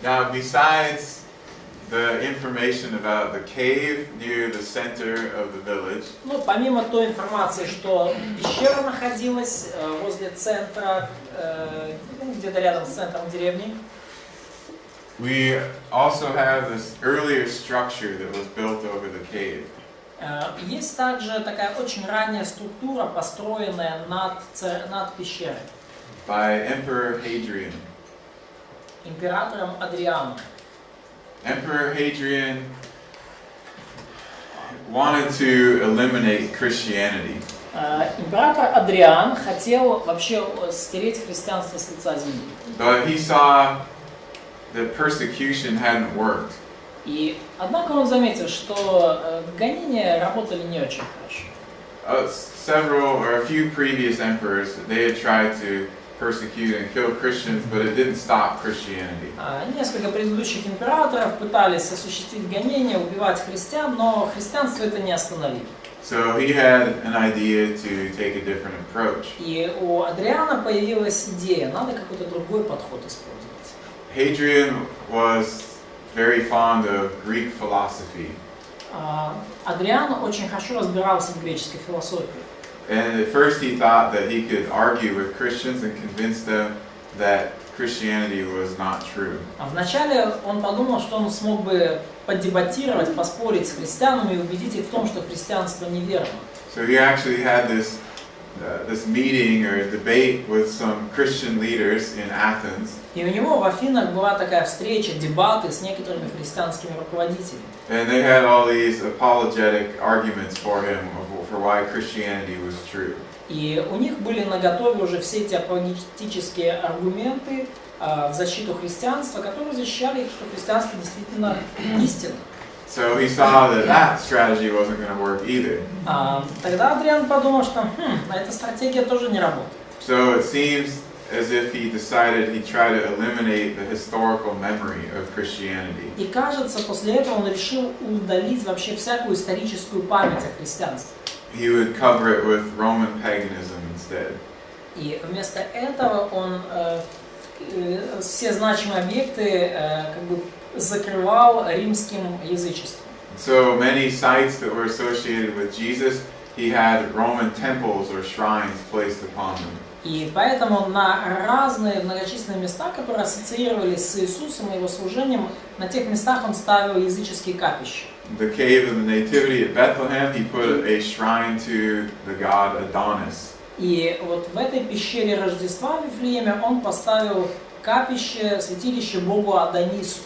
Now, besides the information about the cave near the center of the village, Ну, помимо той информации, что пещера находилась возле центра, где-то рядом с центром деревни, we also have this earlier structure that was built over the cave. есть также такая очень ранняя структура, построенная над пещерой. By Emperor Hadrian. Императором Адрианом. Emperor Hadrian wanted to eliminate Christianity. Император Адриан хотел вообще стереть христианство с лица земли. But he saw that persecution hadn't worked. И однако он заметил, что гонения работали не очень хорошо. Several or a few previous emperors, they had tried to persecute and kill Christians, but it didn't stop Christianity. Несколько предыдущих императоров пытались осуществить гонения, убивать христиан, но христианство это не остановило. So he had an idea to take a different approach. И у Адриана появилась идея, надо какой-то другой подход использовать. Hadrian was very fond of Greek philosophy. Адриан очень хорошо разбирался в греческой философии. And at first he thought that he could argue with Christians and convince them that Christianity was not true. Вначале он подумал, что он смог бы поддебатировать, поспорить с христианами и убедить их в том, что христианство неверно. So he actually had this meeting or debate with some Christian leaders in Athens. И у него в Афинах была такая встреча, дебаты с некоторыми христианскими руководителями. And they had all these apologetic arguments for him for why Christianity was true. И у них были наготове уже все эти апологетические аргументы в защиту христианства, которые защищали, что христианство действительно истинно. So he saw that strategy wasn't going to work either. Тогда Адриан подумал, что эта стратегия тоже не работает. So it seems as if he decided he'd try to eliminate the historical memory of Christianity. И кажется, после этого он решил удалить вообще всякую историческую память о христианстве. He would cover it with Roman paganism instead. И вместо этого он все значимые объекты как бы закрывал римским язычеством. So many sites that were associated with Jesus, he had Roman temples or shrines placed upon them. И поэтому на разные многочисленные места, которые ассоциировались с Иисусом и его служением, на тех местах он ставил языческие капища. The cave of the Nativity at Bethlehem, he put a shrine to the god Adonis. И вот в этой пещере Рождества в Вифлееме он поставил капище, святилище Богу Адонису.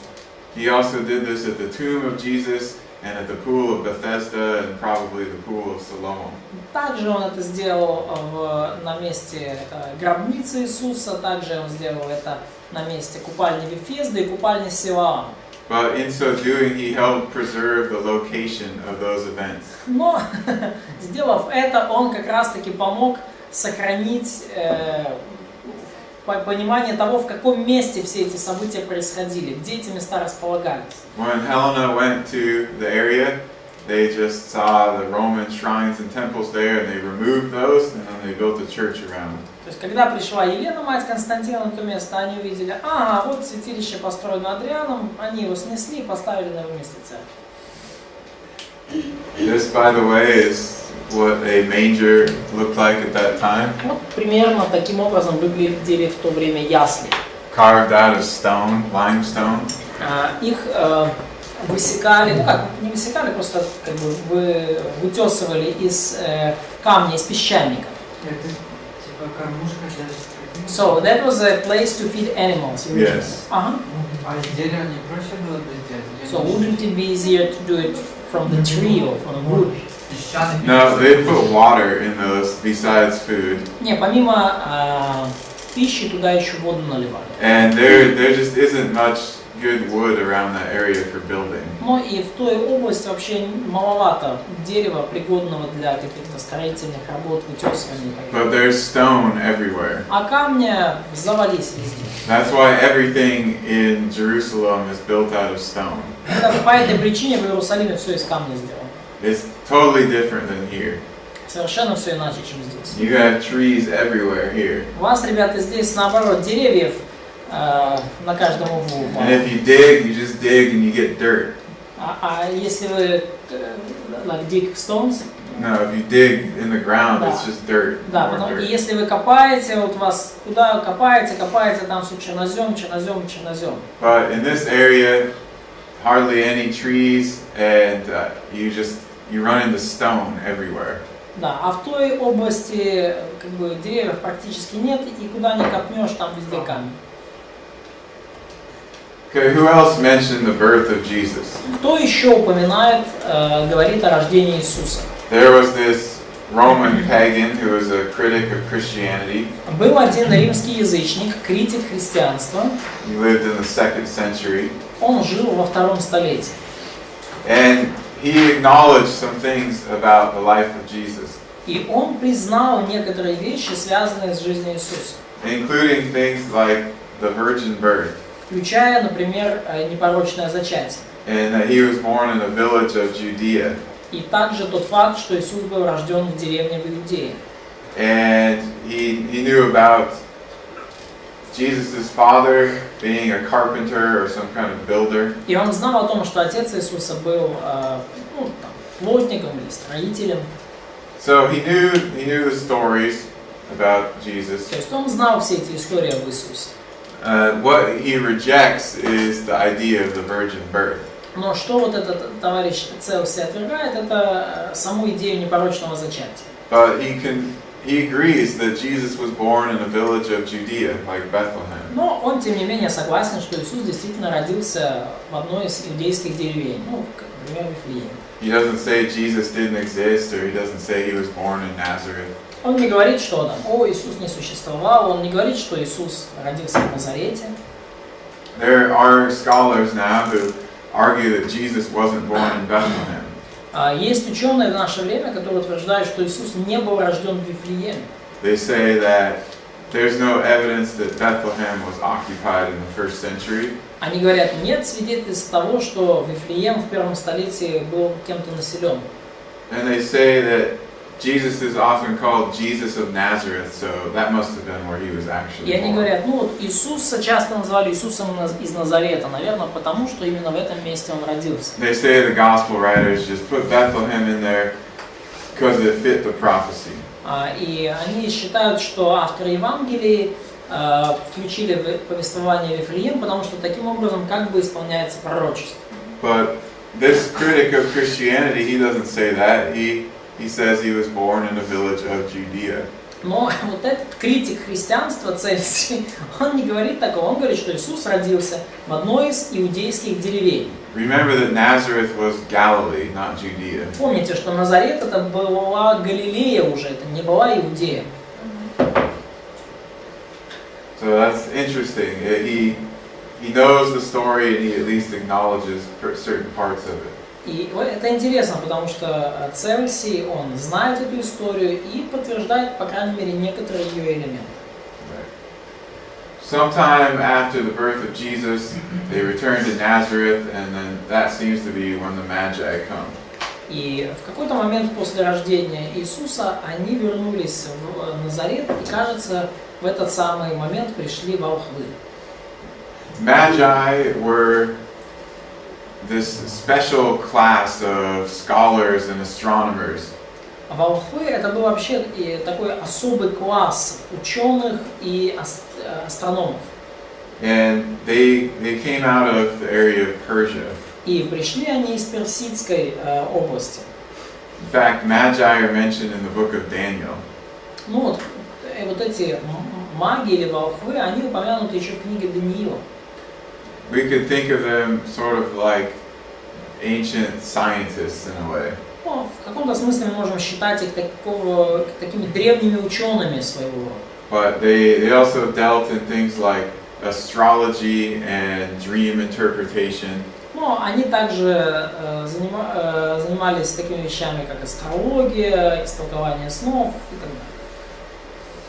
He also did this at the tomb of Jesus and at the pool of Bethesda and probably the pool of Siloam. Также он это сделал на месте гробницы Иисуса, также он сделал это на месте купальни Вифезды и купальни Силаама. But in so doing, he helped preserve the location of those events. Но, сделав это, он как раз-таки помог сохранить понимание того, в каком месте все эти события происходили, где эти места располагались. When Helena went to the area, they just saw the Roman shrines and temples there, and they removed those, and then they built a church around it. То есть, когда пришла Елена, мать Константина, на то место, они увидели, вот святилище построено Адрианом, они его снесли и поставили на его месте церковь. This, by the way, is what a manger looked like at that time. Вот примерно таким образом выглядели в то время ясли. Carved out of stone, limestone. Их высекали, не высекали, просто как бы вытесывали из камня, из песчаника. So that was a place to feed animals. Yes. So wouldn't it be easier to do it from the tree or from the wood? No, they put water in those besides food. Не, помимо пищи туда еще воду наливали. And there just isn't much good wood around that area for building. Но и в той области вообще маловато дерева, пригодного для каких-то строительных работ, вытесывания. But there's stone everywhere. А камня завались везде. That's why everything in Jerusalem is built out of stone. По этой причине в Иерусалиме все из камня сделано. It's totally different than here. Совершенно все иначе, чем здесь. You have trees everywhere here. У вас, ребята, здесь наоборот деревьев на каждом углу. And if you dig, you just dig and you get dirt. А если вы like dig stones, No, if you dig in the ground, Да. it's just dirt. да, More потом, и dirt. если вы копаете, вот вас куда копаете, там все чернозем. But in this area, hardly any trees, and you run into stone everywhere. Да, а в той области как бы деревьев практически нет, и куда ни копнешь, там везде камень. Okay, who else mentioned the birth of Jesus? Кто еще упоминает, говорит о рождении Иисуса? There was this Roman pagan who was a critic of Christianity. Был один римский язычник, критик христианства. He lived in the 2nd century. Он жил во 2 столетии. And he acknowledged some things about the life of Jesus, И он признал некоторые вещи, связанные с жизнью Иисуса. including things like the virgin birth, Включая, например, непорочное зачатие. and that he was born in a village of Judea. И также тот факт, что Иисус был рожден в деревне в Иудее. And he knew about Jesus' father being a carpenter or some kind of builder. И он знал о том, что отец Иисуса был плотником или строителем. So he knew the stories about Jesus. То есть он знал все эти истории об Иисусе. What he rejects is the idea of the virgin birth. Но что вот этот товарищ Целси отвергает, это саму идею непорочного зачатия. But he agrees that Jesus was born in a village of Judea, like Bethlehem. Но он, тем не менее, согласен, что Иисус действительно родился в одной из иудейских деревень, как, например, Вифлеем. He doesn't say Jesus didn't exist, or he doesn't say he was born in Nazareth. Он не говорит, что Иисус не существовал, он не говорит, что Иисус родился в Назарете. There are scholars now who argue that Jesus wasn't born in Bethlehem. Есть ученые в наше время, которые утверждают, что Иисус не был рожден в Вифлееме. They say that there's no evidence that Bethlehem was occupied in the 1st century. Они говорят, нет свидетельств того, что Вифлеем в 1 столетии был кем-то населен. And they say that Jesus is often called Jesus of Nazareth, so that must have been where he was actually И они born. говорят, Иисуса часто называли Иисусом из Назарета, наверное, потому что именно в этом месте он родился. They say the gospel writers just put Bethlehem in there because it fit the prophecy. И они считают, что авторы Евангелий включили в повествование Вифлеем, потому что таким образом как бы исполняется пророчество. But this critic of Christianity, he doesn't say that. He says he was born in a village of Judea. Но вот этот критик христианства Цельсий, он не говорит такого, он говорит, что Иисус родился в одной из иудейских деревень. Remember that Nazareth was Galilee, not Judea. Помните, что Назарет это была Галилея уже, это не была Иудея. So that's interesting. He knows the story and he at least acknowledges certain parts of it. И это интересно, потому что Цельсий, он знает эту историю и подтверждает, по крайней мере, некоторые ее элементы. Sometime after the birth of Jesus, they returned to Nazareth, and then that seems to be when the Magi come. И в какой-то момент после рождения Иисуса они вернулись в Назарет, и, кажется, в этот самый момент пришли волхвы. Magi were this special class of scholars and astronomers. Волхвы это был вообще такой особый класс ученых и астрономов. And they came out of the area of Persia. И пришли они из Персидской области. In fact, Magi are mentioned in the book of Daniel. Вот эти маги или волхвы, они упомянуты еще в книге Даниила. We could think of them sort of like ancient scientists in a way. В каком-то смысле мы можем считать их такими древними учеными своего рода. But they also dealt in things like astrology and dream interpretation. Но они также занимались такими вещами, как астрология, истолкование снов и так далее.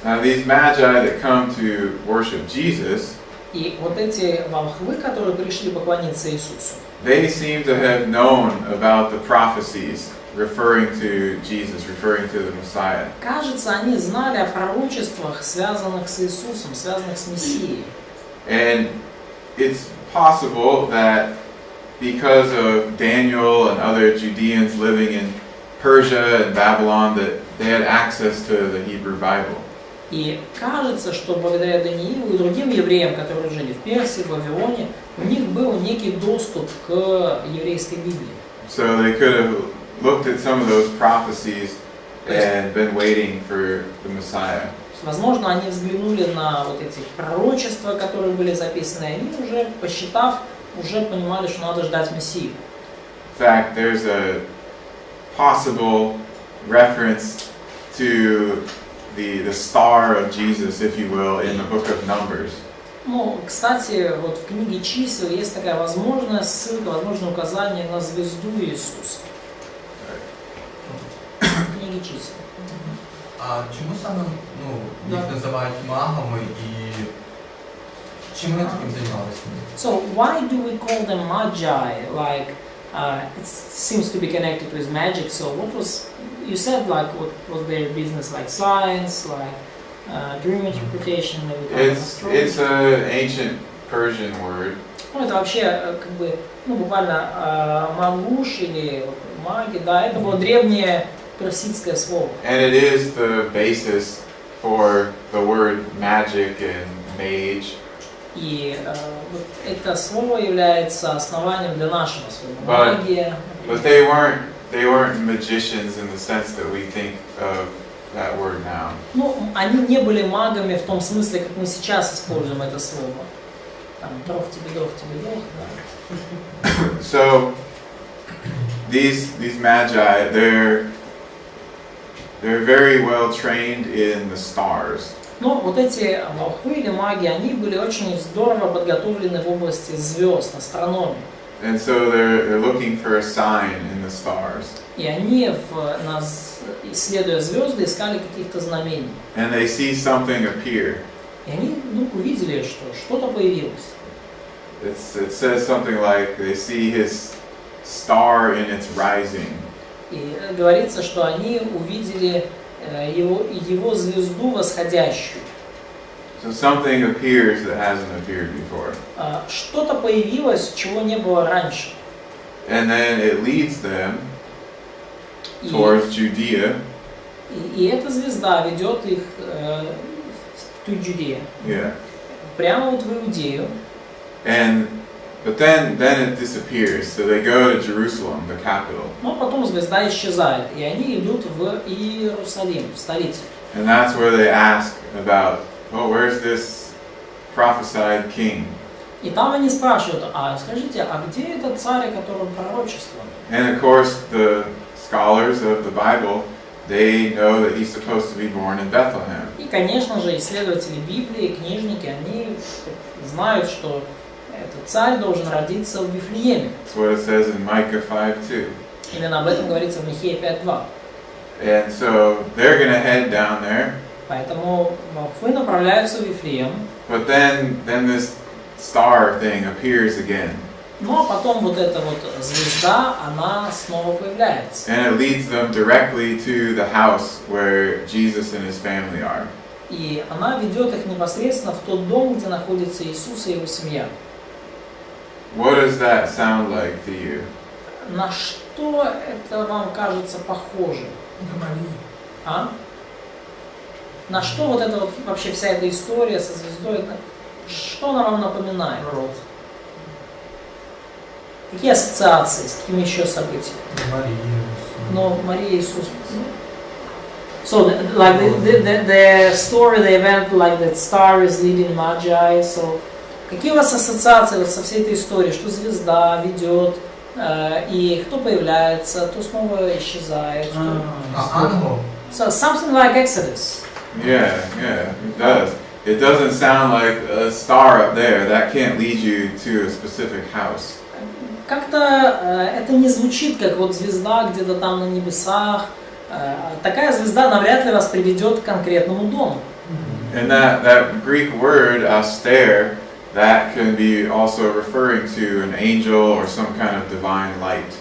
Now these magi that come to worship Jesus, И вот эти волхвы, которые пришли поклониться Иисусу, they seem to have known about the prophecies referring to Jesus, referring to the Messiah. кажется, они знали о пророчествах, связанных с Иисусом, связанных с Мессией. And it's possible that because of Daniel and other Judeans living in Persia and Babylon, that they had access to the Hebrew Bible. И кажется, что благодаря Даниилу и другим евреям, которые жили в Персии, в Вавилоне, у них был некий доступ к еврейской Библии. So they could have looked at some of those prophecies and been waiting for the Messiah. Возможно, они взглянули на вот эти пророчества, которые были записаны, и они уже, посчитав, уже понимали, что надо ждать Мессию. In fact, there's a possible reference to the star of Jesus, if you will, in the book of Numbers. Ну, кстати, вот в книге чисел есть такая возможная ссылка, возможное указание на звезду Иисуса. В книге чисел. А чому саме їх називають магами і чим вони таким займалися? So why do we call them magi? Like it seems to be connected with magic. So what was you said? Like what was their business? Like science, like dream interpretation? It's an ancient Persian word. Ну это вообще как бы буквально магуш или маги, да, это было древнее персидское слово. And it is the basis for the word magic and mage. И вот это слово является основанием для нашего слова. Магия. But they weren't magicians in the sense that we think of that word now. Ну, они не были магами в том смысле, как мы сейчас используем это слово. Там дрох тебе дох, да. So these magi, they're very well trained in the stars. Но вот эти волхвы или маги, они были очень здорово подготовлены в области звезд, астрономии. And so they're looking for a sign in the stars. И они, исследуя звезды, искали каких-то знамений. And they see something appear. И они вдруг увидели, что что-то появилось. It says something like they see his star in its rising. И говорится, что они увидели его звезду восходящую. So something appears that hasn't appeared before. Что-то появилось, чего не было раньше. And then it leads them towards Judea. И эта звезда ведет их to Judea. Yeah. Прямо вот в Иудею. But then it disappears. So they go to Jerusalem, the capital. Но потом звезда исчезает, и они идут в Иерусалим, в столицу. And that's where they ask about, oh, where's this prophesied king? И там они спрашивают, а скажите, а где этот царь, о котором пророчествовали? And of course, the scholars of the Bible, they know that he's supposed to be born in Bethlehem. И, конечно же, исследователи Библии, книжники, они знают, что этот царь должен родиться в Вифлееме. That's what it says in Micah 5:2. Именно об этом говорится в Михея 5:2. And so they're going to head down there. Поэтому волхвы направляются в Вифлеем. But then this star thing appears again. Но потом вот эта вот звезда, она снова появляется. And it leads them directly to the house where Jesus and his family are. И она ведет их непосредственно в тот дом, где находится Иисус и его семья. What does that sound like to you? На что это вам кажется похоже? А? На что вот эта вот вообще вся эта история со звездой, что она вам напоминает? Какие ассоциации, с какими еще событиями? Но Мария и Иисус. So like the story, the event, like that star is leading Magi. So какие у вас ассоциации вот со всей этой историей, что звезда ведет, и кто появляется, то снова исчезает. So something like Exodus. Yeah, it does. It doesn't sound like a star up there. That can't lead you to a specific house. Как-то это не звучит как вот звезда где-то там на небесах. Такая звезда навряд ли вас приведет к конкретному дому. And that Greek word aster, that can be also referring to an angel or some kind of divine light.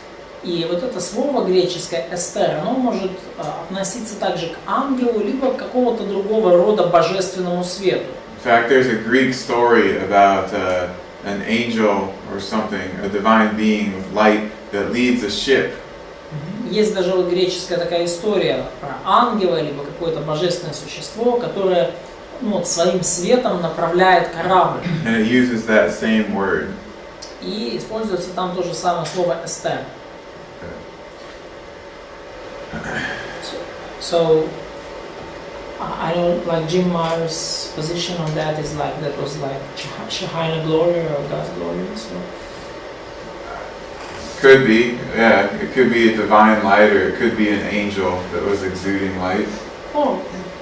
И вот это слово греческое эстер, оно может относиться также к ангелу, либо к какого-то другого рода божественному свету. In fact, there's a Greek story about an angel or something, a divine being with light that leads a ship. Есть даже вот греческая такая история про ангела, либо какое-то божественное существо, которое вот, своим светом направляет корабль. And it uses that same word. И используется там то же самое слово «эстер». So I don't like Jim Meyer's position on that is like that was like Shekinah glory or God's glory. So. Could be, yeah. It could be a divine light, or it could be an angel that was exuding light. Ну,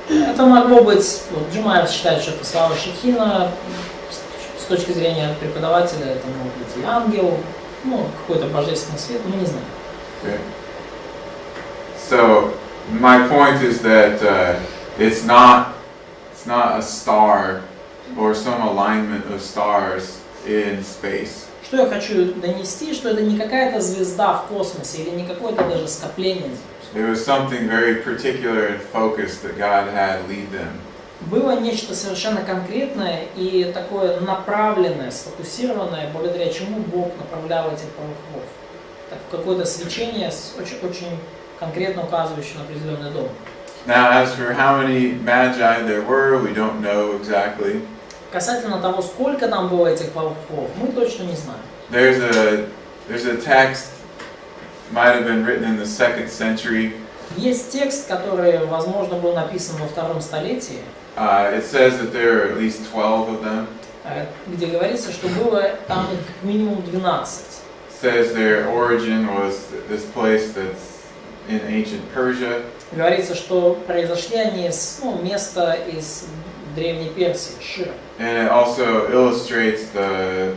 это могло быть, вот Джим Майер считает, что это слава Шехина, с точки зрения преподавателя это может быть и ангел, ну, какой-то божественный свет, мы не знаем. Okay. So my point is that it's not a star or some alignment of stars in space. Что я хочу донести, что это не какая-то звезда в космосе или не какое-то даже скопление звезд. It was something very particular and focused that God had lead them. Было нечто совершенно конкретное и такое направленное, сфокусированное, благодаря чему Бог направлял этих пророков. Так, какое-то свечение, очень конкретно указывающее на определенный дом. Now, as for how many magi there were, we don't know exactly. Касательно того, сколько там было этих пророков, мы точно не знаем. There's a text, might have been written in the 2nd century. Есть текст, который, возможно, был написан во 2 столетии. It says that there are at least 12 of them. Где говорится, что было там как минимум 12. It says their origin was this place that's in ancient Persia. Говорится, что произошли они из места из Древней Персии, Шира. And it also illustrates the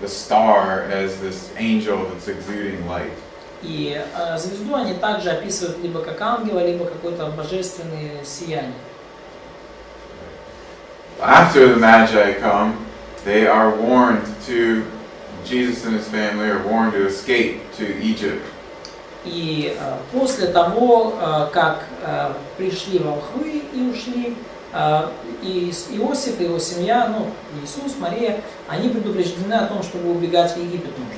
star as this angel that's exuding light. И звезду они также описывают либо как ангела, либо какое-то божественное сияние. After the Magi come, they are warned to, Jesus and his family are warned to escape to Egypt. И после того, как пришли волхвы и ушли, и Иосиф и его семья, Иисус, Мария, они предупреждены о том, чтобы убегать в Египет нужно.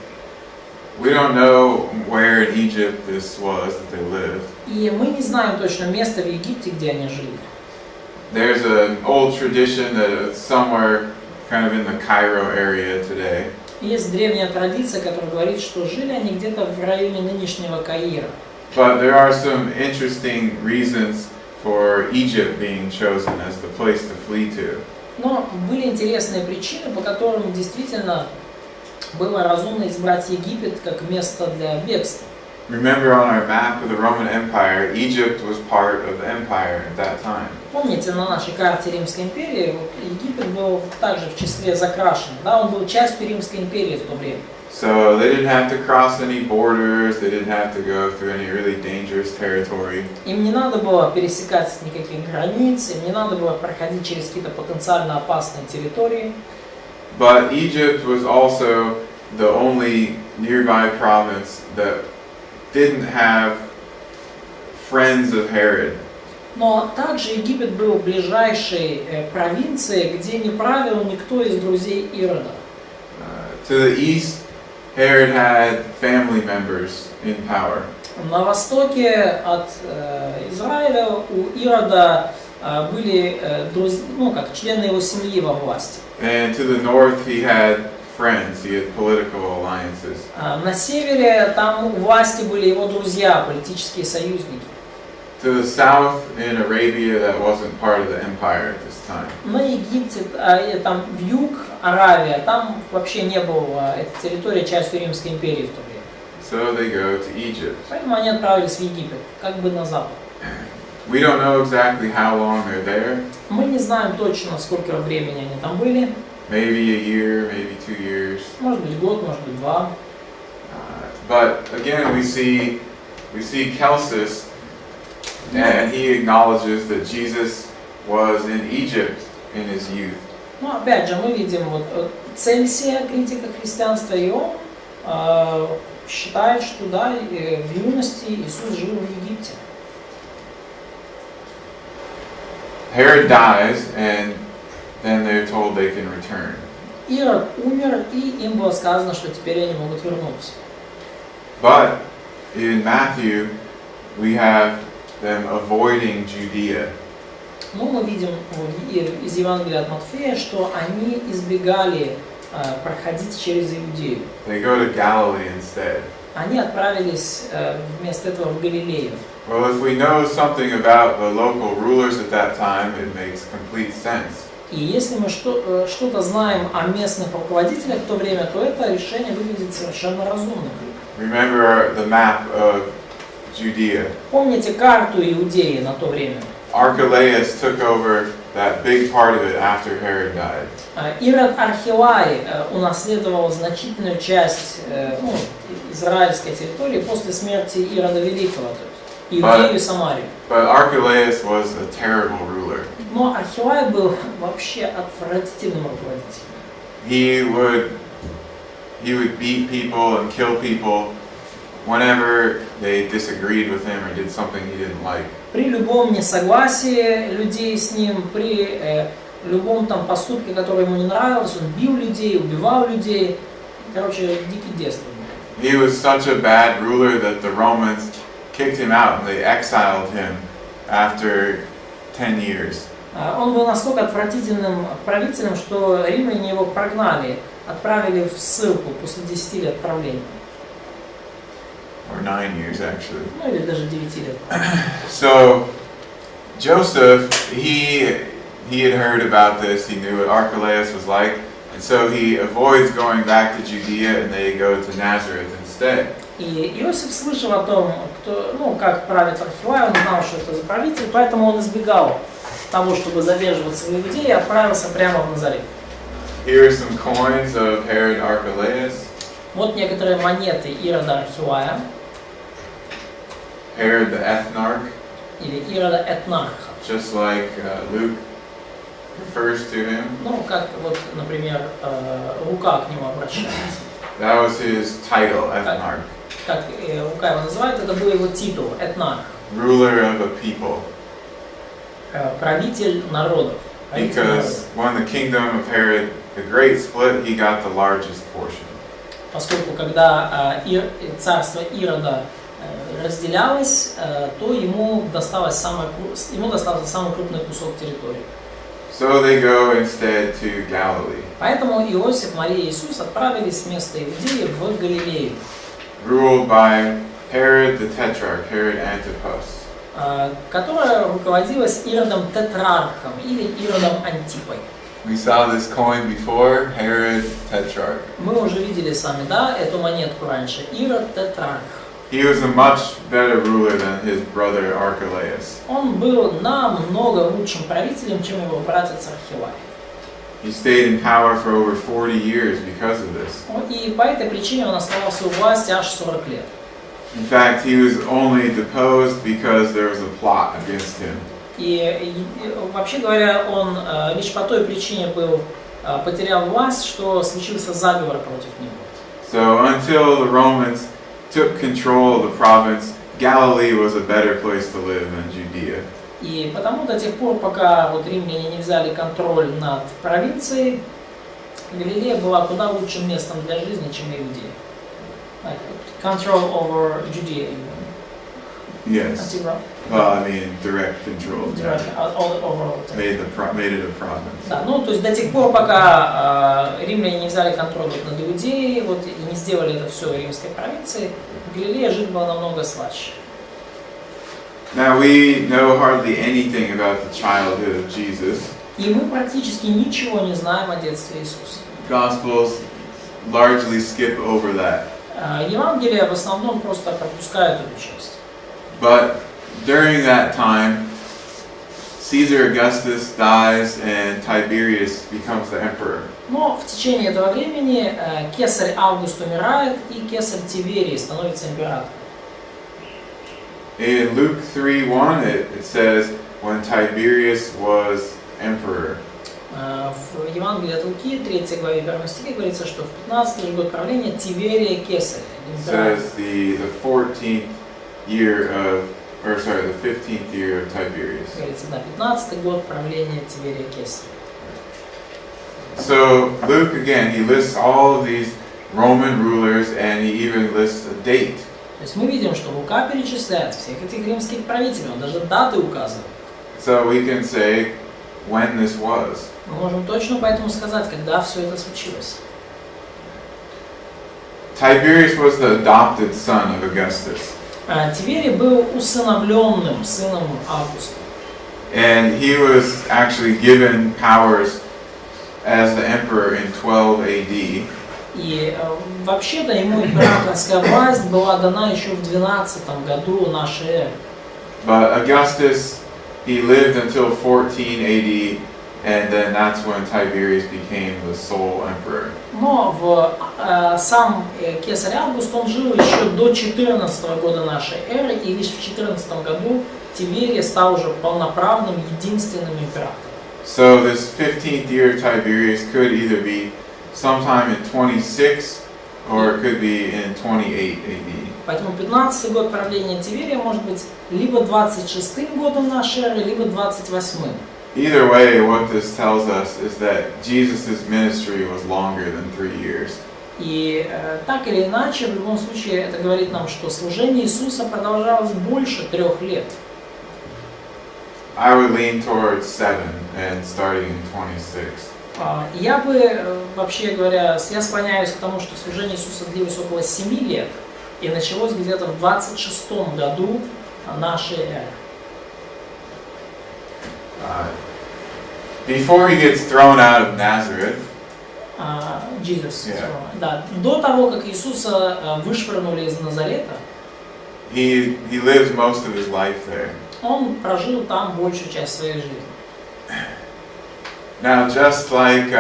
We don't know where in Egypt this was that they lived. И мы не знаем точно место в Египте, где они жили. There's an old tradition that it's somewhere kind of in the Cairo area today. Есть древняя традиция, которая говорит, что жили они где-то в районе нынешнего Каира. But there are some interesting reasons for Egypt being chosen as the place to flee to. Но были интересные причины, по которым действительно было разумно избрать Египет как место для бегства. Remember on our map of the Roman Empire, Egypt was part of the empire at that time. Помните, на нашей карте Римской империи Египет был также в числе закрашен, да, он был частью Римской империи в то время. So they didn't have to cross any borders, they didn't have to go through any really dangerous territory. Им не надо было пересекать никаких границ, им не надо было проходить через какие-то потенциально опасные территории. But Egypt was also the only nearby province that didn't have friends of Herod. Но также Египет был ближайшей провинцией, где не правил никто из друзей Ирода. To the east, Herod had family members in power. На востоке от Израиля у Ирода были члены его семьи во власти. And to the north, he had friends, he had political alliances. На севере там у власти были его друзья, политические союзники. To the south, in Arabia, that wasn't part of the empire at this time. На Египте, там в юг, Аравия, там вообще не было, эта территория частью Римской империи в то время. So they go to Egypt. Поэтому они отправились в Египет, как бы на запад. We don't know exactly how long they're there. Мы не знаем точно, сколько времени они там были. Maybe a year, maybe 2 years. Может быть год, может быть 2. But again, we see Celsus, and he acknowledges that Jesus was in Egypt in his youth. Но опять же, мы видим Цельсия, критика христианства, и он считает, что да, в юности Иисус жил в Египте. Herod dies, and then they're told they can return. Ирод умер, и им было сказано, что теперь они могут вернуться. But in Matthew, we have them avoiding Judea. Но мы видим из Евангелия от Матфея, что они избегали проходить через Иудею. They go to Galilee instead. Они отправились вместо этого в Галилею. Well, if we know something about the local rulers at that time, it makes complete sense. И если мы что-то знаем о местных руководителях в то время, то это решение выглядит совершенно разумным. Remember the map of Judea. Помните карту Иудеи на то время? Archelaus took over that big part of it after Herod died. Ирод Архилай унаследовал значительную часть израильской территории после смерти Ирода Великого, то есть Иудею и Самарию. But Archelaus was a terrible ruler. Но Архилай был вообще отвратительным руководителем. He would beat people and kill people whenever they disagreed with him or did something he didn't like. При любом несогласии людей с ним, при любом там поступке, который ему не нравился, он бил людей, убивал людей. Короче, дикий деспот. He was such a bad ruler that the Romans kicked him out and they exiled him after 10 years. Он был настолько отвратительным правителем, что римляне его прогнали, отправили в ссылку после 10 лет правления. Or 9 years, actually. Ну или даже 9 лет. So, Joseph, he had heard about this, he knew what Archelaus was like, and so he avoids going back to Judea and they go to Nazareth instead. И Иосиф слышал о том, как правит Архилай, он знал, что это за правитель, поэтому он избегал того, чтобы задерживаться в Иудее, и отправился прямо в Назарет. Here are some coins of Herod Archelaus. Вот некоторые монеты Ирода Архилая. Herod the Ethnarch, или Ирода Этнарха. just like Luke refers to him. Ну, как вот, например, Лука к нему обращается. That was his title, Ethnarch. Как Лука его называет, это был его титул, Этнарх. Ruler of a people. Правитель народов. Because when the kingdom of Herod the Great split, he got the largest portion. Поскольку когда царство Ирода разделялось, то ему достался самый крупный кусок территории. So they go instead to Galilee. Поэтому Иосиф, Мария и Иисус отправились вместо Иудеи в Галилею. Ruled by Herod the Tetrarch, Herod Antipas. Которая руководилась Иродом Тетрархом или Иродом Антипой. We saw this coin before, Herod Tetrarch. Мы уже видели с вами, да, эту монетку раньше. Ирод Тетрарх. He was a much better ruler than his brother Archelaus. Он был намного лучшим правителем, чем его братец Архилай. He stayed in power for over 40 years because of this. И по этой причине он оставался у власти аж 40 лет. In fact, he was only deposed because there was a plot against him. И вообще говоря, он лишь по той причине потерял власть, что случился заговор против него. So until the Romans took control of the province, Galilee was a better place to live than Judea. И потому до тех пор, пока вот римляне не взяли контроль над провинцией, Галилея была куда лучшим местом для жизни, чем Иудея. Like, control over Judea. Yes. Well, I mean, direct control. Made it a province. Да, ну то есть до тех пор, пока римляне не взяли контроль над Иудеей, вот и не сделали это все римской провинцией, Галилея жить была намного слаще. Now we know hardly anything about the childhood of Jesus. И мы практически ничего не знаем о детстве Иисуса. Gospels largely skip over that. Евангелия в основном просто пропускают эту часть. But during that time, Caesar Augustus dies and Tiberius becomes the emperor. Но в течение этого времени кесарь Август умирает, и кесарь Тиверий становится императором. In Luke 3:1, it says when Tiberius was emperor. В Евангелии от Луки, 3 главе 1 стихе говорится, что в 15-й год правления Тиверия кесаря. Says the 14th year of, or sorry, the 15th year of Tiberius. Говорится, да, 15-й год правления Тиверия кесаря. So Luke again, he lists all of these Roman rulers and he even lists a date. То есть мы видим, что Лука перечисляет всех этих римских правителей, он даже даты указывает. So we can say when this was. Мы можем точно поэтому сказать, когда все это случилось. Tiberius was the adopted son of Augustus. Тиверий был усыновленным сыном Августа. And he was actually given powers as the emperor in 12 AD. И вообще-то ему императорская власть была дана еще в 12 году нашей эры. But Augustus, he lived until 14 AD, and then that's when Tiberius became the sole emperor. Но сам кесарь Август, он жил еще до 14 года нашей эры, и лишь в 14 году Тиверий стал уже полноправным, единственным императором. So this 15th year of Tiberius could either be sometime in 26 or it could be in 28 AD. Поэтому 15-й год правления Тиверия может быть либо 26-м годом нашей эры, либо 28-м. Either way, what this tells us is that Jesus' ministry was longer than 3 years. И так или иначе, в любом случае, это говорит нам, что служение Иисуса продолжалось больше 3 лет. I would lean towards 7 and starting in 26. Я бы, вообще говоря, я склоняюсь к тому, что служение Иисуса длилось около 7 лет и началось где-то в 26-м году нашей эры. Before he gets thrown out of Nazareth, Jesus, Yeah. да, до того, как Иисуса вышвырнули из Назарета, he lived most of his life there. он прожил там большую часть своей жизни. Now, just like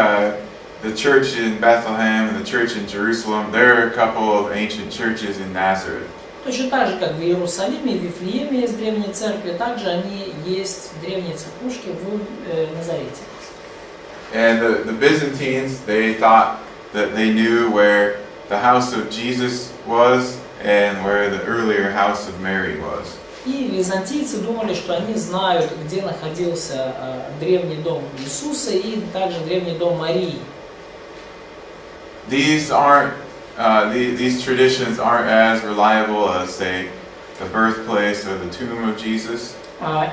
the church in Bethlehem and the church in Jerusalem, there are a couple of ancient churches in Nazareth. Точно так же, как в Иерусалиме и в Вифлееме есть древние церкви, также они есть древние церквушки в Назарете. And the Byzantines, they thought that they knew where the house of Jesus was and where the earlier house of Mary was. И византийцы думали, что они знают, где находился древний дом Иисуса и также древний дом Марии. These traditions aren't as reliable as, say, the birthplace or the tomb of Jesus.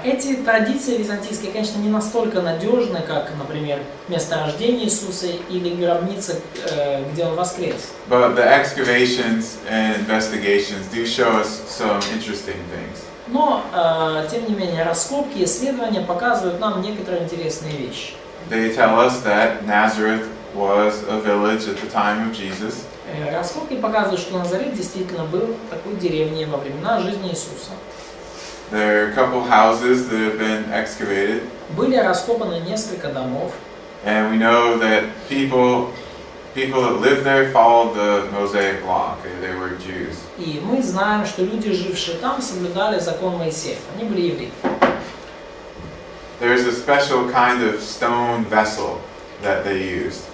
Эти традиции византийские, конечно, не настолько надежны, как, например, место рождения Иисуса или гробница, где он воскрес. But the excavations and investigations do show us some interesting things. Но, тем не менее, раскопки и исследования показывают нам некоторые интересные вещи. They tell us that Nazareth was a village at the time of Jesus. Раскопки показывают, что Назарет действительно был такой деревней во времена жизни Иисуса. There are a couple houses that have been excavated. Были раскопаны несколько домов. And we know that people that lived there followed the Mosaic law. They were Jews. И мы знаем, что люди, жившие там, соблюдали закон Моисея. Они были евреи. There's a special kind of stone vessel that they used.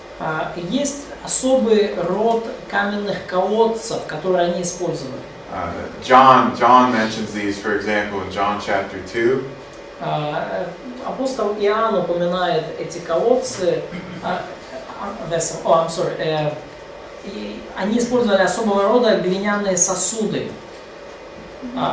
Есть особый род каменных колодцев, которые они использовали. John mentions these, for example, in John chapter 2. Апостол Иоанн упоминает эти колодцы. И они использовали особого рода глиняные сосуды.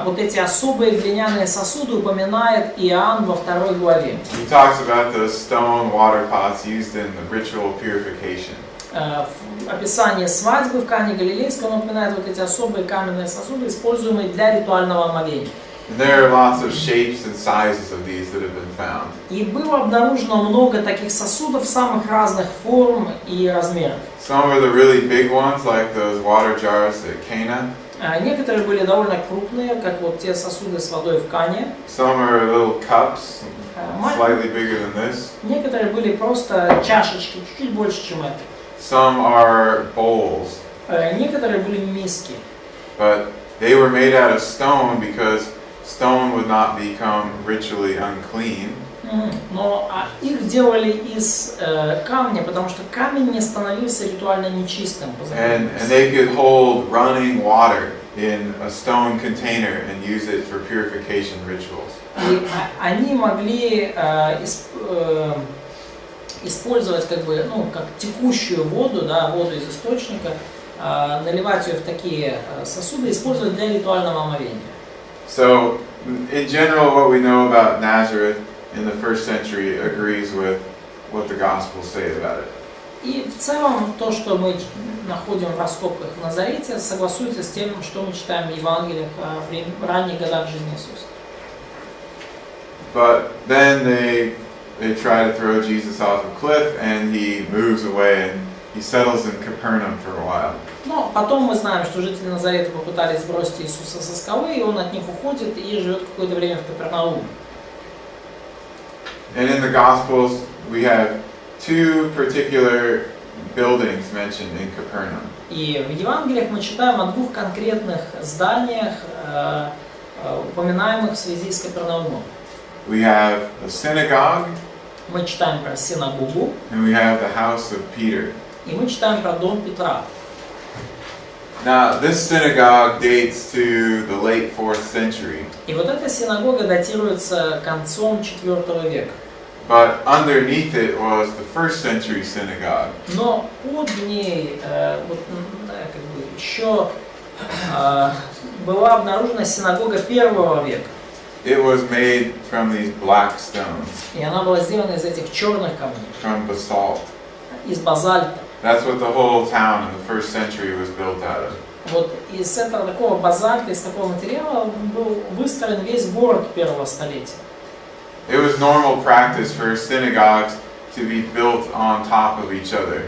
Вот эти особые глиняные сосуды упоминает Иоанн во 2 главе. He talks about the stone water pots used in the ritual purification. В описании свадьбы в Кане Галилейской он упоминает вот эти особые каменные сосуды, используемые для ритуального омовения. And there are lots of shapes and sizes of these that have been found. И было обнаружено много таких сосудов самых разных форм и размеров. Some are the really big ones, like those water jars at Cana. Некоторые были довольно крупные, как вот те сосуды с водой в Кане. Some are little cups, slightly bigger than this. Некоторые были просто чашечки, чуть-чуть больше, чем это. Some are bowls. Некоторые были миски. But they were made out of stone because stone would not become ritually unclean. Но их делали из камня, потому что камень не становился ритуально нечистым. And they could hold running water in a stone container and use it for purification rituals. И они могли использовать как бы, ну, как текущую воду, да, воду из источника, наливать ее в такие сосуды, использовать для ритуального омовения. So, in general, what we know about Nazareth in the first century agrees with what the Gospels say about it. И в целом то, что мы находим в раскопках в Назарете, согласуется с тем, что мы читаем в Евангелиях в ранних годах жизни Иисуса. But then they try to throw Jesus off a cliff, and he moves away, and he settles in Capernaum for a while. Но потом мы знаем, что жители Назарета попытались сбросить Иисуса со скалы, и он от них уходит и живет какое-то время в Капернауме. And in the Gospels, we have two particular buildings mentioned in Capernaum. И в Евангелиях мы читаем о двух конкретных зданиях, упоминаемых в связи с Капернаумом. We have a synagogue, Мы читаем про синагогу, and we have the house of Peter. и мы читаем про дом Петра. Now, this synagogue dates to the late 4th century, И вот эта синагога датируется концом IV века. but underneath it was the 1st century synagogue. Но под ней как бы еще была обнаружена синагога первого века. It was made from these black stones, И она была сделана из этих черных камней, from basalt. из базальта. That's what the whole town in the 1st century was built out of. Вот из этого такого базальта, из такого материала был выстроен весь город первого столетия. It was normal practice for synagogues to be built on top of each other.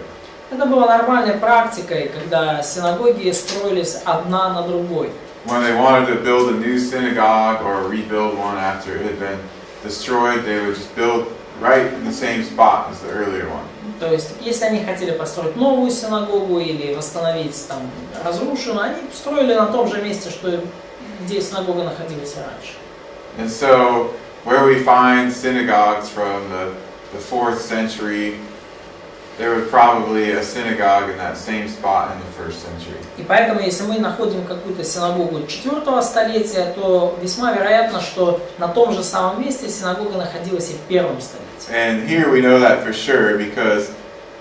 Это было нормальной практикой, когда синагоги строились одна на другой. When they wanted to build a new synagogue or rebuild one after it had been destroyed, they would just build right in the same spot as the earlier one. То есть, если они хотели построить новую синагогу или восстановить там разрушенную, они строили на том же месте, где синагога находилась раньше. And so, where we find synagogues from the 4th century, there was probably a synagogue in that same spot in the 1st century. И поэтому, если мы находим какую-то синагогу IV столетия, то весьма вероятно, что на том же самом месте синагога находилась и в первом столетии. And here we know that for sure because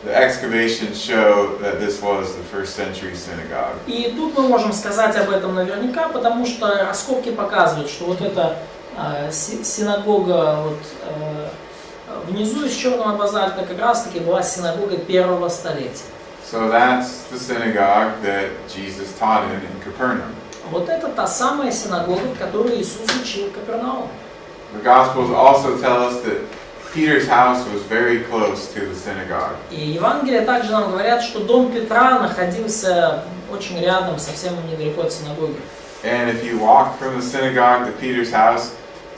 the excavations show that this was the 1st century synagogue. И тут мы можем сказать об этом наверняка, потому что раскопки показывают, что вот эта синагога внизу из черного базальта как раз-таки была синагога первого столетия. So that's the synagogue that Jesus taught in Capernaum. Вот это та самая синагога, в которой Иисус учил в Капернауме. The Gospels also tell us that Peter's house was very close to the synagogue. И Евангелия также нам говорят, что дом Петра находился очень рядом, совсем недалеко от синагоги. And if you walk from the synagogue to Peter's house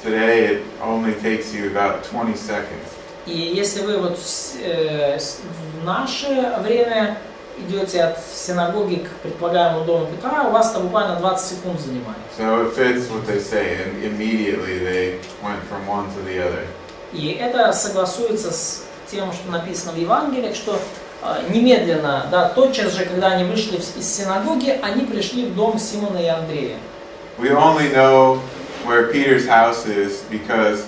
today, it only takes you about 20 seconds. И если вы вот в наше время идете от синагоги к предполагаемому дому Петра, у вас там буквально 20 секунд занимает. So it fits what they say, and immediately they went from one to the other. И это согласуется с тем, что написано в Евангелиях, что немедленно, да, тотчас же, когда они вышли из синагоги, они пришли в дом Симона и Андрея. We only know where Peter's house is because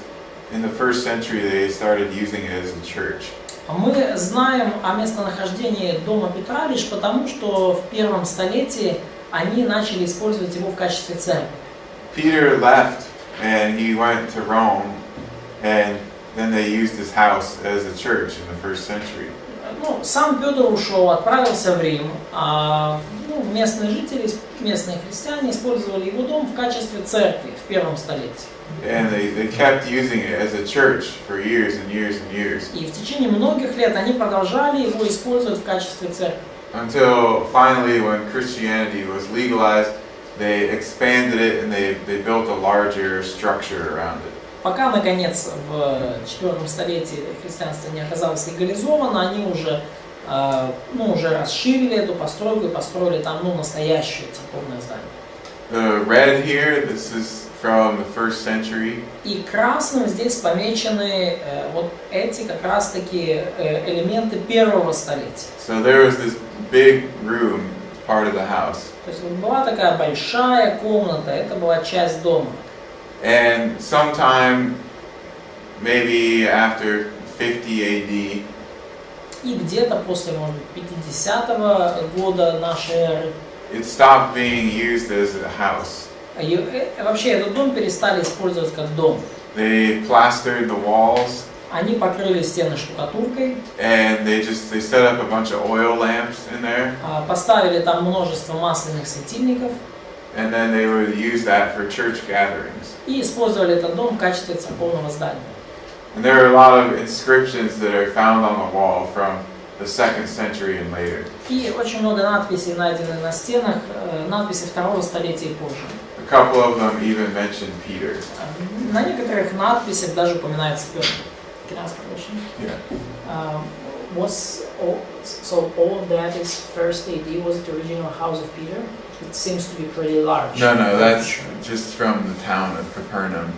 in the 1st century they started using it as a church. Мы знаем о местонахождении дома Петра лишь потому, что в первом столетии они начали использовать его в качестве церкви. Peter left and he went to Rome, and then they used his house as a church in the 1st century. Ну, сам Петр ушел, отправился в Рим, а местные жители, местные христиане использовали его дом в качестве церкви в первом столетии. And they kept using it as a church for years and years and years. И в течение многих лет они продолжали его использовать в качестве церкви. Until finally, when Christianity was legalized, they expanded it and they built a larger structure around it. Пока, наконец, в IV столетии христианство не оказалось легализовано, они уже расширили эту постройку и построили там настоящее церковное здание. The red here, this is from the 1st century. И красным здесь помечены вот эти как раз-таки элементы первого столетия. So there was this big room, part of the house. То есть вот была такая большая комната, это была часть дома. And sometime, maybe after 50 AD, И где-то после, может быть, 50-го года нашей эры it stopped being used as a house. вообще этот дом перестали использовать как дом. They plastered the walls, Они покрыли стены штукатуркой, and they set up a bunch of oil lamps in there, поставили там множество масляных светильников and then they would use that for church gatherings. и использовали этот дом в качестве церковного здания. And there are a lot of inscriptions that are found on the wall from the 2nd century and later. И очень много надписей найдены на стенах, надписи 2-го столетия и позже. A couple of them even mention Peter. На некоторых надписях даже упоминается Петр. Can I ask a question? Yeah. So all of that is first AD was the original house of Peter? It seems to be pretty large. No, that's just from the town of Capernaum.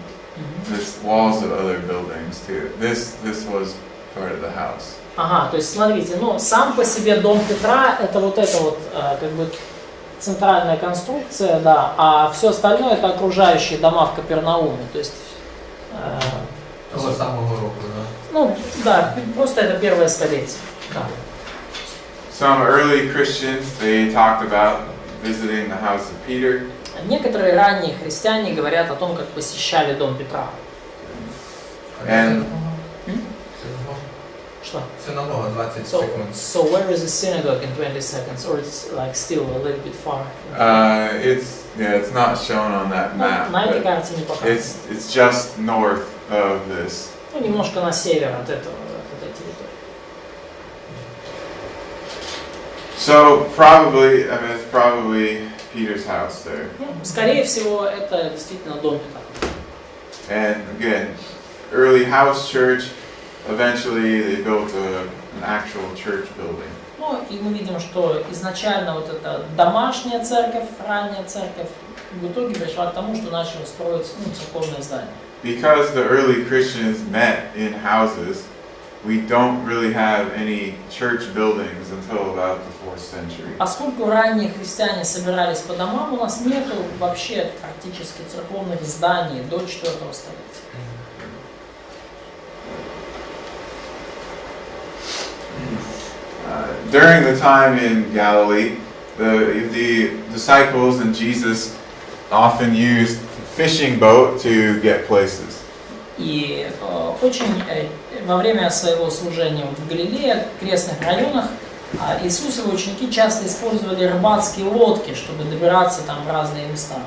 There's walls of other buildings too. This was part of the house. Ага, то есть смотрите, ну сам по себе дом Петра это вот как бы центральная конструкция, да, а все остальное это окружающие дома в Капернауме, то есть Того самого року, да? ну да, просто это первое столетие. Да. Some early Christians, they talked about visiting the house of Peter. Некоторые ранние христиане говорят о том, как посещали дом Петра. And Что? Синагога 20 So, секунд. so where is the synagogue in 20 seconds, or it's like still a little bit far? it's not shown on that map. На этой But карте не показано. it's just north of this. Ну, немножко на север от этой территории. So it's probably Peter's house there. Ну, скорее всего, это действительно дом Петра. And again, early house church. Eventually, they built an actual church building. Ну, и мы видим, что изначально вот эта домашняя церковь, ранняя церковь, в итоге пришла к тому, что начало строиться церковное здание. Because the early Christians met in houses, we don't really have any church buildings until about the 4th century. Поскольку ранние христиане собирались по домам, у нас нету вообще практически церковных зданий до 4-го столетия. During the time in Galilee, the disciples and Jesus often used fishing boat to get places. И во время своего служения в Галилее, в крестных районах, Иисус и его ученики часто использовали рыбацкие лодки, чтобы добираться там в разные места.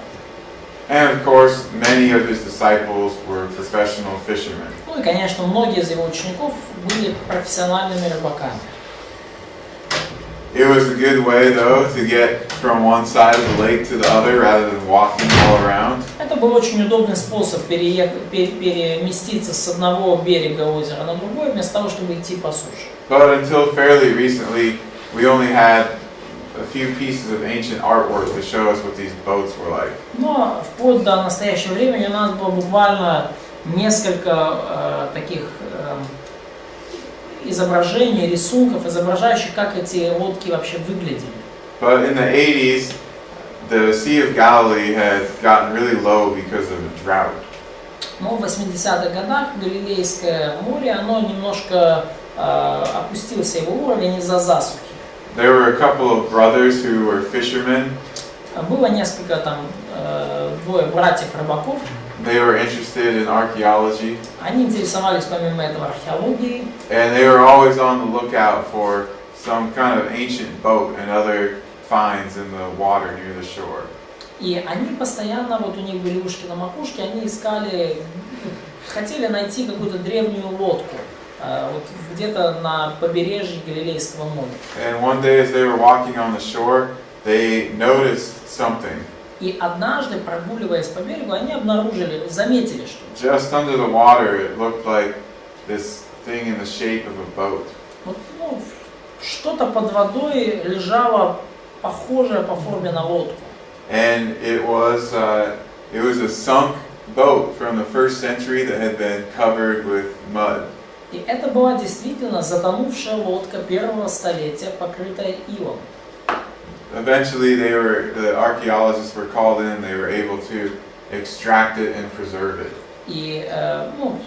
And of course, many of his disciples were professional fishermen. Ну и, конечно, многие из его учеников были профессиональными рыбаками. It was a good way, though, to get from one side of the lake to the other rather than walking all around. Это был очень удобный способ переместиться с одного берега озера на другой, вместо того, чтобы идти по суше. But until fairly recently, we only had a few pieces of ancient artwork to show us what these boats were like. Но вплоть до настоящего времени у нас было буквально несколько таких изображений, рисунков, изображающих, как эти лодки вообще выглядели. But in the 80s, the Sea of Galilee had gotten really low because of a drought. Но в 80-х годах Галилейское море, оно немножко опустился его уровень из-за засухи. There were a couple of brothers who were fishermen. Было несколько там двое братьев рыбаков. They were interested in archaeology. Они интересовались помимо этого археологией. And they were always on the lookout for some kind of ancient boat and other finds in the water near the shore. И они постоянно, вот у них были ушки на макушке, они искали, хотели найти какую-то древнюю лодку, вот где-то на побережье Галилейского моря. And one day as they were walking on the shore, they noticed something. И однажды, прогуливаясь по берегу, они обнаружили, заметили, что Just under the water, it looked like this thing in the shape of a boat. вот, что-то под водой лежало похожее по форме на лодку. And it was a sunk boat from the 1st century that had been covered with mud. И это была действительно затонувшая лодка первого столетия, покрытая илом. Eventually, the archaeologists were called in. They were able to extract it and preserve it. И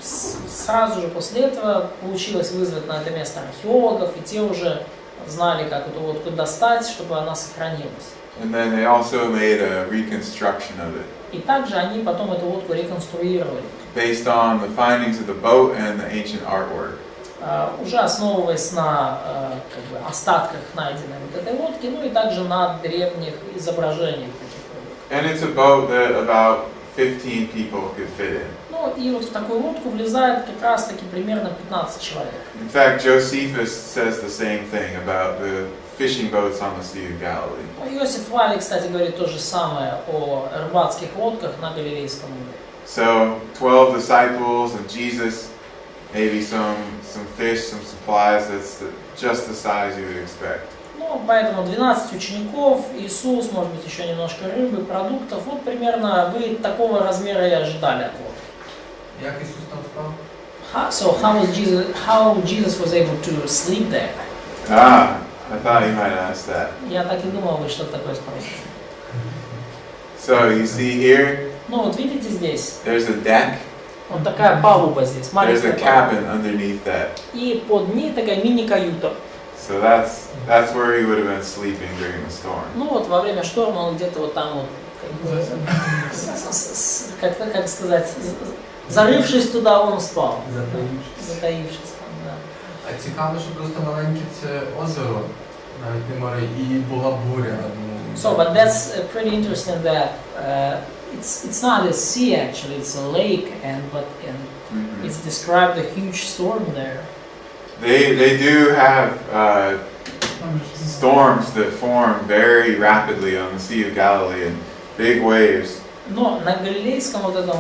сразу же после этого получилось вызвать на это место археологов, и те уже знали, как эту лодку достать, чтобы она сохранилась. And then they also made a reconstruction of it, И также они потом эту лодку реконструировали, based on the findings of the boat and the ancient artwork. уже основываясь на остатках найденной вот этой лодки, ну и также на древних изображениях таких лодок. And it's a boat that about 15 people could fit in. Ну и вот в такую лодку влезает как раз таки примерно 15 человек. In fact, Josephus says the same thing about the fishing boats on the Sea of Galilee. Иосиф Флавий, кстати, говорит то же самое о рыбацких лодках на Галилейском море. So 12 disciples and Jesus, maybe some fish, some supplies. That's just the size you would expect. Ну, поэтому 12 учеников, Иисус, может быть, еще немножко рыбы, продуктов. Вот примерно вы такого размера и ожидали от лодки. Як Ісус там спав? So how Jesus was able to sleep there? I thought you might ask that. Я так и думал, вы что-то такое спросите. So you see here, Ну вот видите здесь, there's a deck. вот такая палуба здесь, There's маленькая a палуба. cabin underneath that. И под ней такая мини-каюта. So that's where he would have been sleeping during the storm. Ну вот во время шторма он где-то вот там вот, как сказать, зарывшись туда, он спал. Затаившись там, да. А цікаво, що просто маленьке це озеро, навіть не море, і була буря. So, but that's pretty interesting that it's not a sea actually, it's a lake, and it's described a huge storm there. They do have storms that form very rapidly on the Sea of Galilee and big waves. Но на Галилейском вот этом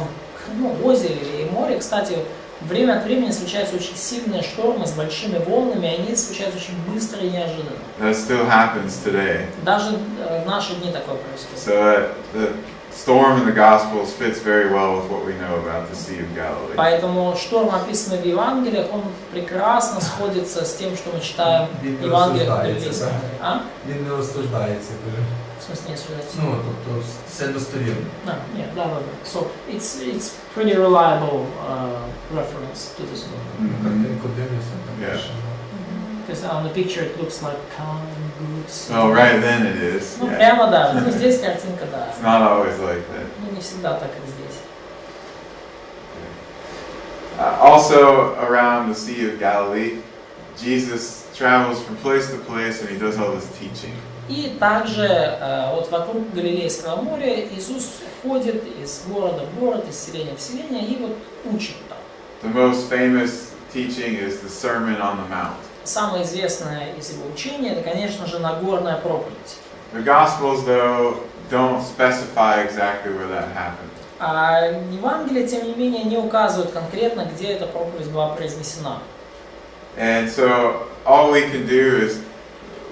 озере или море, кстати, время от времени случаются очень сильные штормы с большими волнами, и они случаются очень быстро и неожиданно. That still happens today. Даже в наши дни такое происходит. So the storm in the Gospels fits very well with what we know about the Sea of Galilee. Поэтому шторм, описанный в Евангелиях, он прекрасно сходится с тем, что мы читаем в Евангелиях о Библейском. Він не осуждається. В смысле не осуждается? Ну, тобто все достовірно. Нет, да. So it's pretty reliable reference to the story. Картинку дивлюся, там Yeah. пише. Because on the picture it looks like calm, good. Oh, right then it is. Ну Yeah. прямо да. Ну здесь картинка да. It's not always like that. Ну не всегда так, как здесь. Also around the Sea of Galilee, Jesus travels from place to place and he does all this teaching. И также вот вокруг Галилейского моря Иисус ходит из города в город, из селения в селение и вот учит там. The most famous teaching is the Sermon on the Mount. Самое известное из его учения, это, конечно же, Нагорная проповедь. The Gospels, though, don't specify exactly where that happened. А Евангелие, тем не менее, не указывают конкретно, где эта проповедь была произнесена. And so all we can do is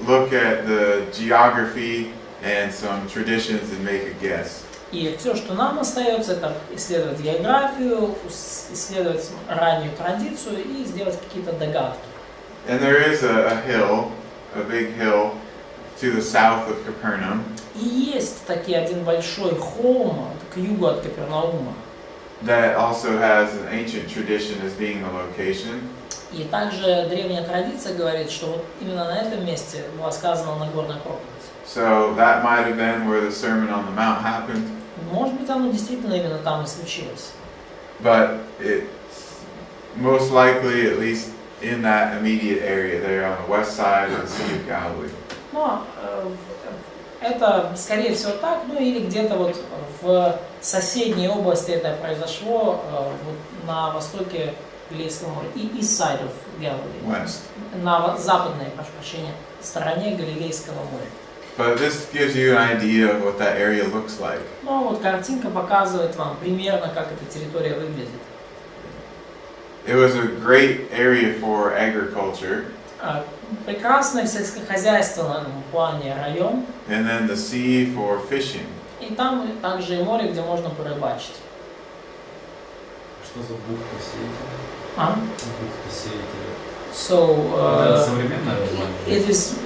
look at the geography and some traditions and make a guess. И все, что нам остается, это исследовать географию, исследовать раннюю традицию и сделать какие-то догадки. And there is a hill, a big hill, to the south of Capernaum. И есть таки один большой холм к югу от Капернаума. That also has an ancient tradition as being the location. И также древняя традиция говорит, что вот именно на этом месте была сказана Нагорная проповедь. So that might have been where the Sermon on the Mount happened. Может быть, оно действительно именно там и случилось. But it's most likely at least in that immediate area there on the west side of the Sea of Galilee. Но это, скорее всего, так, ну или где-то вот в соседней области это произошло, вот на востоке Галилейского моря, и east side of Galilee, West. на западной, прошу прощения, стороне Галилейского моря. But this gives you an idea of what that area looks like. Ну вот картинка показывает вам примерно, как эта территория выглядит. It was a great area for agriculture. Прекрасный в сельскохозяйственном плане район. And then the sea for fishing. И там также и море, где можно порыбачить. Что за бухта Сеятеля? Бухта Сеятеля. So современное название? it is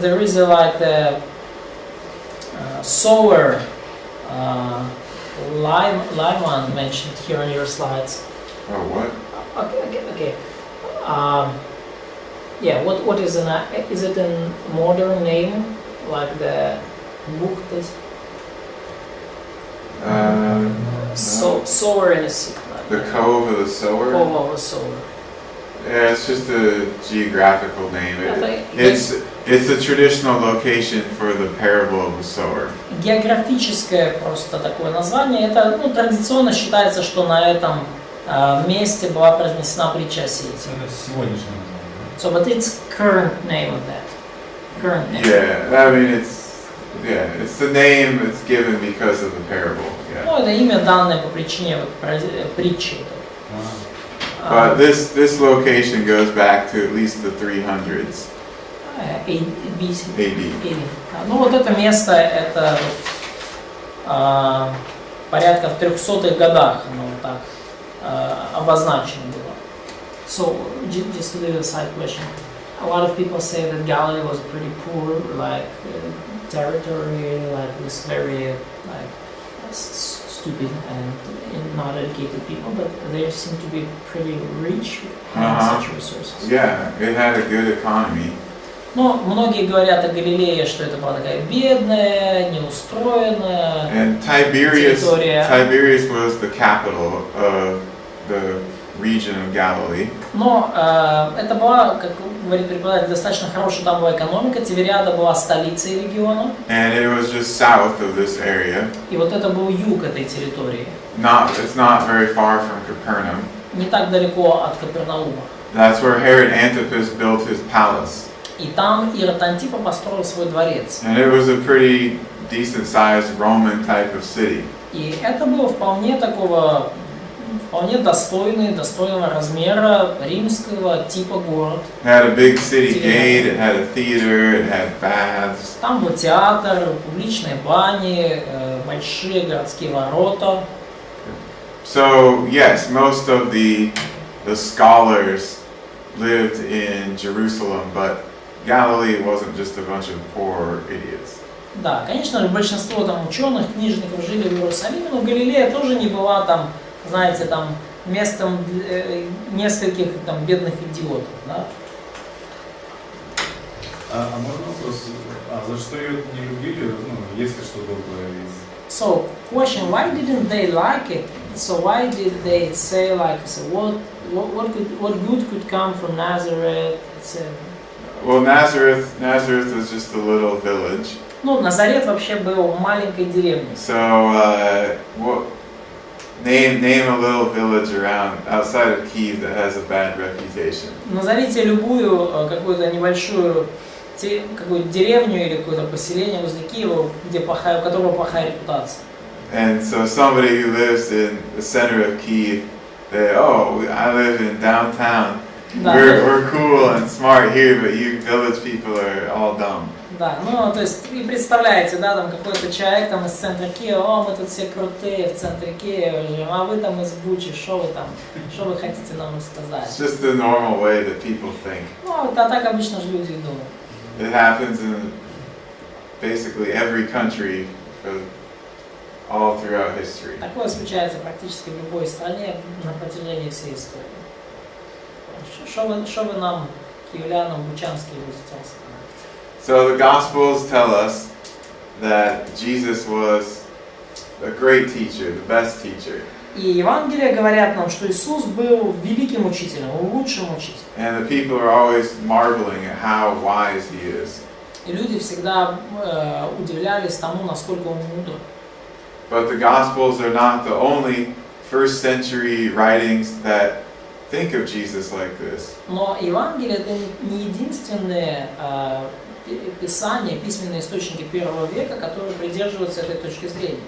there is a like the sower Lyman mentioned here on your slides. Oh, what? Okay. Yeah, what is is it a modern name like the Bucht? Sower in a sea. The Cove of the Sower? Cove of the Sower. Yeah, it's just a geographical name. It's a traditional location for the parable of the sower. Географическое просто такое название. Это, традиционно считается, что на этом месте была произнесена притча о сеятеле. Это сегодняшнее название. So, but it's current name of that. Current name. Yeah, I mean it's the name it's given because of the parable. Yeah. Ну, это имя данное по причине притчи. But this location goes back to at least the 300s. AD. Ну вот это место, это порядка в 300-х годах, оно вот так обозначено было. So, just a little side question. A lot of people say that Galilee was a pretty poor, territory, was very, stupid and not educated people, but they seem to be pretty rich in such resources. Yeah, it had a good economy. Но многие говорят о Галилее, что это была такая бедная, неустроенная территория. Tiberias was the capital of the region of Galilee. Но это была, как говорит преподаватель, достаточно хорошая там была экономика. Тивериада была столицей региона. And it was just south of this area. И вот это был юг этой территории. It's not very far from Capernaum. Не так далеко от Капернаума. That's where Herod Antipas built his palace. И там Ирод Антипа построил свой дворец. And it was a pretty decent-sized Roman type of city. И это было вполне достойного размера римского типа город. It had a big city gate, it had a theater, it had baths. Там был театр, публичные бани, большие городские ворота. So yes, most of the scholars lived in Jerusalem, but Galilee wasn't just a bunch of poor idiots. Да, конечно же, большинство там ученых, книжников жили в Иерусалиме, но Галилея тоже не была там, знаете, там местом нескольких там бедных идиотов, да? Можно вопрос? За что ее не любили? Если что было из... So, question: why didn't they like it? So why did they say so what good could come from Nazareth? Well, Nazareth was just a little village. Назарет вообще был маленькой деревней. So, name a little village outside of Kiev that has a bad reputation. Назовите любую какую-то небольшую деревню или какое-то поселение возле Киева, у которого плохая репутация. And so somebody who lives in the center of Kiev, I live in downtown. Да, we're cool and smart here, but you village people are all dumb. Да, то есть, и представляете, да, там какой-то человек там из центра Киева, мы тут все крутые в центре Киева живем, а вы там из Бучи, что вы хотите нам рассказать? It's just the normal way that people think. Так обычно же люди думают. It happens in basically every country all throughout history. Такое случается практически в любой стране на протяжении всей истории. Что вы нам, киевлянам, бучанские, будете рассказать? So the Gospels tell us that Jesus was a great teacher, the best teacher. И Евангелия говорят нам, что Иисус был великим учителем, лучшим учителем. And the people are always marveling at how wise he is. И люди всегда удивлялись тому, насколько он мудр. But the Gospels are not the only first century writings that think of Jesus like this. Но Евангелие это не единственные писания, письменные источники первого века, которые придерживаются этой точки зрения.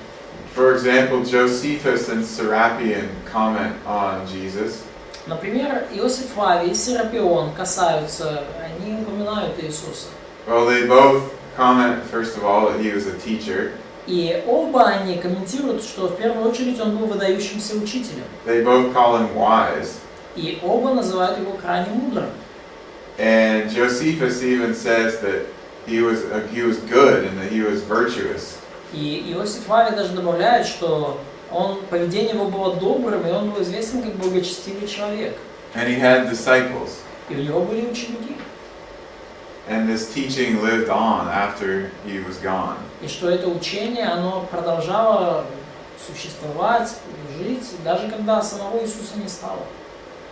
For example, Josephus and Serapion comment on Jesus. Например, Иосиф Флавий и Серапион они упоминают Иисуса. Well, they both comment, first of all, that he was a teacher. И оба они комментируют, что в первую очередь он был выдающимся учителем. They both call him wise. И оба называют его крайне мудрым. And Josephus even says that he was good and that he was virtuous. И Иосиф Флавий даже добавляет, что поведение его было добрым, и он был известен как благочестивый человек. And he had disciples. И у него были ученики. And this teaching lived on after he was gone. И что это учение, оно продолжало существовать, жить, даже когда самого Иисуса не стало.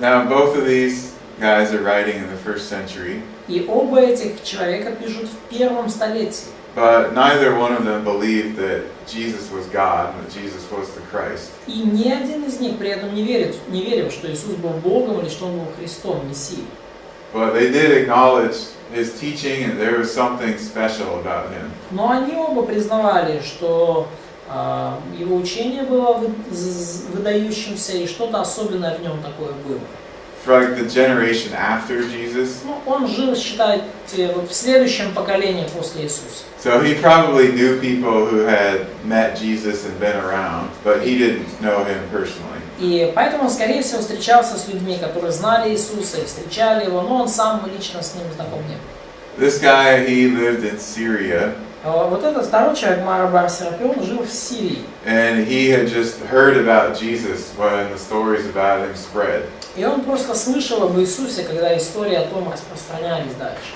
Now, both of these guys are writing in the first century, И оба этих человека пишут в первом столетии. but neither one of them believed that Jesus was God, that Jesus was the Christ. И ни один из них при этом не верил, что Иисус был Богом или что Он был Христом, Мессией. But they did acknowledge his teaching, and there was something special about him. Но они оба признавали, что его учение было выдающимся, и что-то особенное в нем такое было. For like the generation after Jesus, Ну, он жил, считайте, вот в следующем поколении после Иисуса. so he probably knew people who had met Jesus and been around, but he didn't know him personally. И поэтому он, скорее всего, встречался с людьми, которые знали Иисуса и встречали его, но он сам лично с ним знаком не был. This guy, he lived in Syria, Вот этот второй человек, Бар Серапион, жил в Сирии. and he had just heard about Jesus when the stories about him spread. И он просто слышал об Иисусе, когда истории о том распространялись дальше.